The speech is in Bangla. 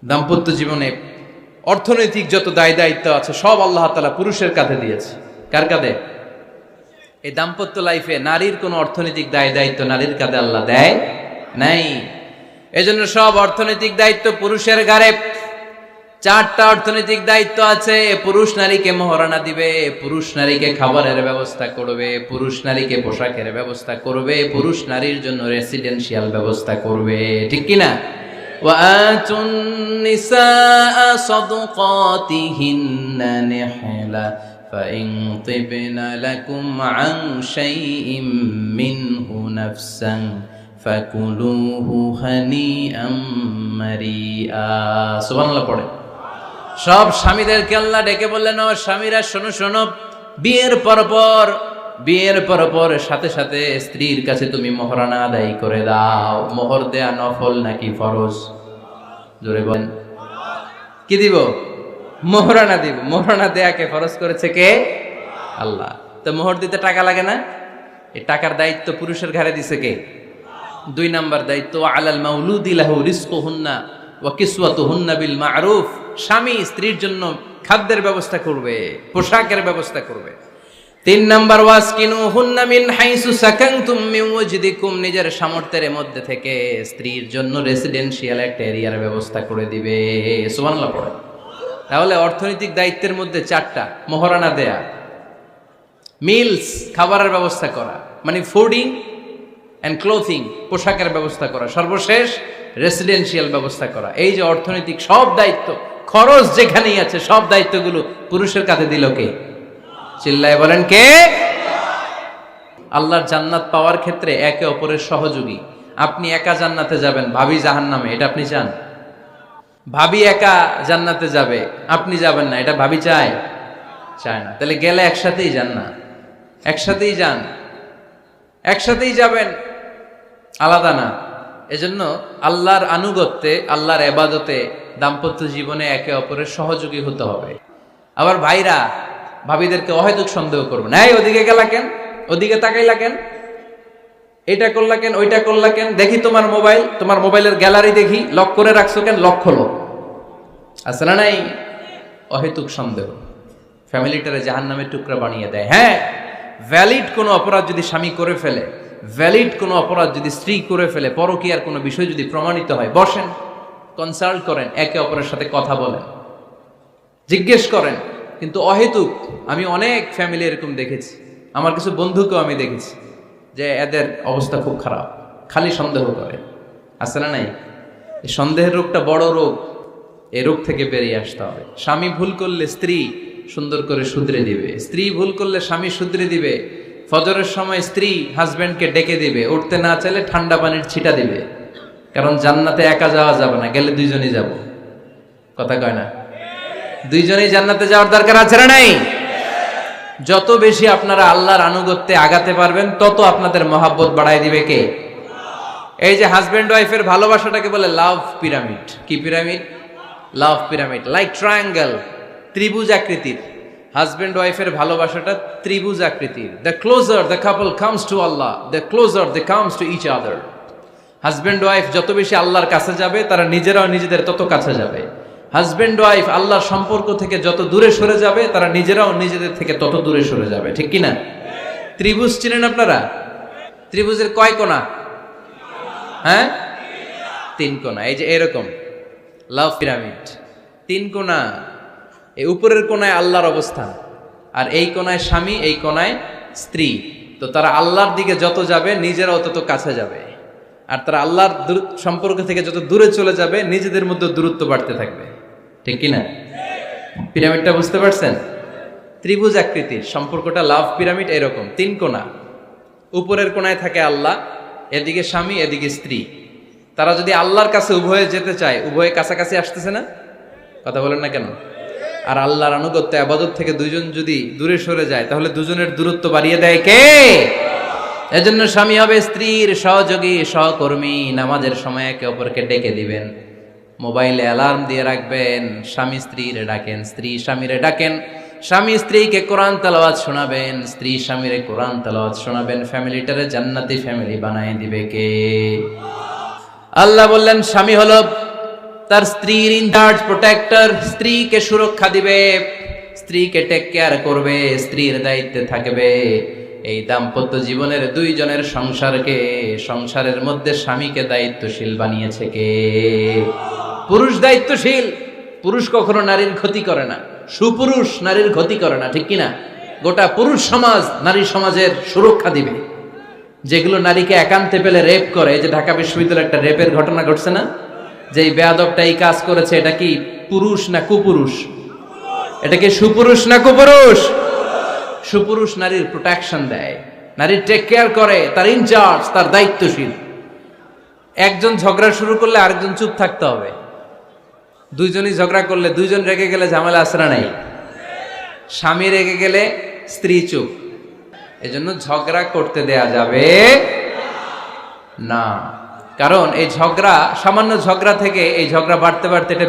দাম্পত্য জীবনে অর্থনৈতিক যত দায় দায়িত্ব আছে সব আল্লাহ তাআলা পুরুষের কাঁধে দিয়েছে। কার কাঁধে? এই দাম্পত্য লাইফে নারীর কোনো অর্থনৈতিক দায় দায়িত্ব নারীর কাঁধে আল্লাহ দেয় নাই। এজন্য সব অর্থনৈতিক দায়িত্ব পুরুষের ঘাড়ে। 4টা অর্থনৈতিক দায়িত্ব আছে। পুরুষ নারীকে মহারণা দিবে, পুরুষ নারীকে খাবারের ব্যবস্থা করবে, পুরুষ নারীকে পোশাকের ব্যবস্থা করবে, পুরুষ নারীর জন্য রেসিডেন্সিয়াল ব্যবস্থা করবে। ঠিক কিনা? وآتوا النساء صدقاتهن نحلة فإن طبن لكم عن شيء منه نفسا فكلوه هنيئا مريئا। সুবহানাল্লাহ পড়ে। সব স্বামীদেরকে আল্লাহ ডেকে বললেন, ও স্বামীরা শোনো শোনো, বিয়ের পর সাথে সাথে স্ত্রীর কাছে তুমি মোহরানা আদায় করে দাও। মোহর দেয়া নফল নাকি ফরজ? জোরে বলেন। কি দিব? মোহরানা দিব। মোহরানা দেয়াকে ফরজ করেছে কে? আল্লাহ। তো মোহর দিতে টাকা লাগে না? এই টাকার দায়িত্ব পুরুষের ঘাড়ে দিছে কে? 2 নাম্বার দায়িত্ব, আলাল মাউলুদি লাহু রিজকুহুন্না ওয়া কিসওয়াতুহুন্না বিল মা'রুফ। স্বামী স্ত্রীর জন্য খাদ্যের ব্যবস্থা করবে, পোশাকের ব্যবস্থা করবে। 3 নাম্বার, ওয়াসকিনুহুন্না মিন হাইসু সাকানতুম মিন ওয়াজদিকুম। নিজের সামর্থ্যের মধ্যে থেকে স্ত্রীর জন্য রেসিডেন্সিয়াল একটা এরিয়ার ব্যবস্থা করে দিবে। সুবহানাল্লাহ পড়ে। তাহলে অর্থনৈতিক দায়িত্বের মধ্যে 4টা: মোহরানা দেয়া, মিলস খাবারের ব্যবস্থা করা, মানে ফুডিং অ্যান্ড ক্লোথিং পোশাকের ব্যবস্থা করা, সর্বশেষ রেসিডেন্সিয়াল ব্যবস্থা করা। এই যে অর্থনৈতিক সব দায়িত্ব, খরচ যেখানেই আছে সব দায়িত্বগুলো পুরুষের কাঁধে দিল কে? চিল্লায় বলেন কে? আল্লাহর জান্নাত পাওয়ার ক্ষেত্রে একে অপরের সহযোগী। আপনি একা জান্নাতে যাবেন, ভাবি জাহান্নামে, এটা আপনি চান? ভাবি একা জান্নাতে যাবে, আপনি যাবেন না, এটা ভাবি চায়? চায় না। তাহলে গেলে একসাথেই যান না, একসাথেই যান, একসাথেই যাবেন, আলাদা না। এজন্য আল্লাহর আনুগত্যে, আল্লাহর ইবাদতে, দাম্পত্য জীবনে একে অপরের সহযোগী হতে হবে। আবার ভাইরা ভাবিদেরকে অহেতুক সন্দেহ করবেন। এই ওদিকে গেলা কেন, ওদিকে তাকাইলা কেন, এটা করলা কেন, ওইটা করলা কেন, দেখি তোমার মোবাইল, তোমার মোবাইলের গ্যালারি দেখি, লক করে রাখছো কেন, লক খোলো। আছে না নাই? অহেতুক সন্দেহ ফ্যামিলিটারে জাহান্নামের টুকরা বানিয়ে দেয়। হ্যাঁ, ভ্যালিড কোনো অপরাধ যদি স্বামী করে ফেলে, ভ্যালিড কোনো অপরাধ যদি স্ত্রী করে ফেলে, পরকীয়ার কোনো বিষয় যদি প্রমাণিত হয়, বসেন, কনসাল্ট করেন, একে অপরের সাথে কথা বলেন, জিজ্ঞেস করেন। কিন্তু অহেতুক, আমি অনেক ফ্যামিলি এরকম দেখেছি, আমার কিছু বন্ধুকেও আমি দেখেছি যে এদের অবস্থা খুব খারাপ, খালি সন্দেহ করে। আছে না নাই? এই সন্দেহের রোগটা বড় রোগ, এই রোগ থেকে বেরিয়ে আসতে হবে। স্বামী ভুল করলে স্ত্রী সুন্দর করে শুধরে দিবে, স্ত্রী ভুল করলে স্বামী শুধরে দিবে। ফজরের সময় স্ত্রী হাজবেন্ডকে ডেকে দিবে, উঠতে না চাইলে ঠান্ডা পানির ছিটা দিবে। কারণ জান্নাতে একা যাওয়া যাবে না, গেলে দুইজনই যাব। কথা কয় না? দুইজনেই জান্নাতে যাওয়ার দরকার আছে না নাই? যত বেশি আপনারা আল্লাহর আনুগত্যে আগাতে পারবেন, তত আপনাদের মহাব্বত বাড়ায় দিবে কে? এই যে হাজবেন্ড ওয়াইফের ভালোবাসাটাকে বলে লাভ পিরামিড। কি pyramid? Love pyramid, like triangle, ত্রিভুজ আকৃতির। হাজবেন্ড ওয়াইফের ভালোবাসাটা ত্রিভুজ আকৃতির। The closer the couple comes to Allah, the closer they comes to each other. Husband wife যত বেশি আল্লাহর কাছে যাবে, তারা নিজেরাও নিজেদের তত কাছে যাবে। হাজবেন্ড ওয়াইফ আল্লাহর সম্পর্ক থেকে যত দূরে সরে যাবে, তারা নিজেরাও নিজেদের থেকে তত দূরে সরে যাবে। ঠিক কিনা? ত্রিভুজ চিনেন আপনারা? ত্রিভুজের কয় কোণা? হ্যাঁ, 3 কোণা। এই যে এরকম লাভ পিরামিড, 3 কোণা। এই উপরের কোণায় আল্লাহর অবস্থান, আর এই কোণায় স্বামী, এই কোণায় স্ত্রী। তো তারা আল্লাহর দিকে যত যাবে, নিজেরাও তত কাছে যাবে। আর তারা আল্লাহর সম্পর্ক থেকে যত দূরে চলে যাবে, নিজেদের মধ্যে দূরত্ব বাড়তে থাকবে। ঠিক কিনা? পিরামিডটা বুঝতে পারছেন? ত্রিভুজ আকৃতির সম্পর্কটা লাভ পিরামিড এরকম, 3 কোণা। উপরের কোণায় থাকে আল্লাহ, এদিকে স্বামী, এদিকে স্ত্রী। তারা যদি আল্লাহর কাছে উভয়ে যেতে চায়, উভয়ে কাছাকাছি আসতেছে না? কথা বলেন না কেন? আর আল্লাহর আনুগত্য ইবাদত থেকে দুইজন যদি দূরে সরে যায়, তাহলে দুজনের দূরত্ব বাড়িয়ে দেয় কে? এজন্য স্বামী হবে স্ত্রীর সহযোগী, সহকর্মী। নামাজের সময় একে অপরকে ডেকে দিবেন, মোবাইলে অ্যালার্ম দিয়ে রাখবেন। স্বামী স্ত্রীরে ডাকেন, স্ত্রী স্বামীরে ডাকেন। স্বামী স্ত্রীকে কোরআন তেলাওয়াত শোনাবেন, স্ত্রী স্বামীরে কোরআন তেলাওয়াত শোনাবেন। ফ্যামিলিটারে জান্নাতি ফ্যামিলি বানায় দিবে কে? আল্লাহ বললেন স্বামী হলো তার স্ত্রীর ইনচার্জ, প্রোটেক্টর, স্ত্রীকে সুরক্ষা দিবে, স্ত্রীকে টেক কেয়ার করবে, স্ত্রীর দায়িত্বে থাকবে। এই দাম্পত্য জীবনের দুইজনের সংসারকে, সংসারের মধ্যে স্বামীকে দায়িত্বশীল বানিয়েছে কে? পুরুষ দায়িত্বশীল। পুরুষ কখনো নারীর ক্ষতি করে না, সুপুরুষ নারীর ক্ষতি করে না, ঠিক কিনা? গোটা পুরুষ সমাজ নারী সমাজের সুরক্ষা দিবে। যেগুলো নারীকে একান্তে পেলে রেপ করে, যে ঢাকা বিশ্ববিদ্যালয়ে একটা রেপের ঘটনা ঘটছে না, যে এই বেয়াদবটা এই কাজ করেছে, এটা কি পুরুষ না কুপুরুষ? এটা কি সুপুরুষ না কুপুরুষ? সুপুরুষ নারীর প্রোটেকশন দেয়, নারীর টেক কেয়ার করে, তার ইনচার্জ, তার দায়িত্বশীল। একজন ঝগড়া শুরু করলে আরেকজন চুপ থাকতে হবে। দুইজনই ঝগড়া করলে, দুইজন রেগে গেলে ঝামেলা আসরা নাই। স্বামী রেগে গেলে স্ত্রী চুপ। এজন্য ঝগড়া করতে দেয়া যাবে না, কারণ এই ঝগড়া, সামান্য ঝগড়া থেকে এই ঝগড়া বাড়তে বাড়তে এটা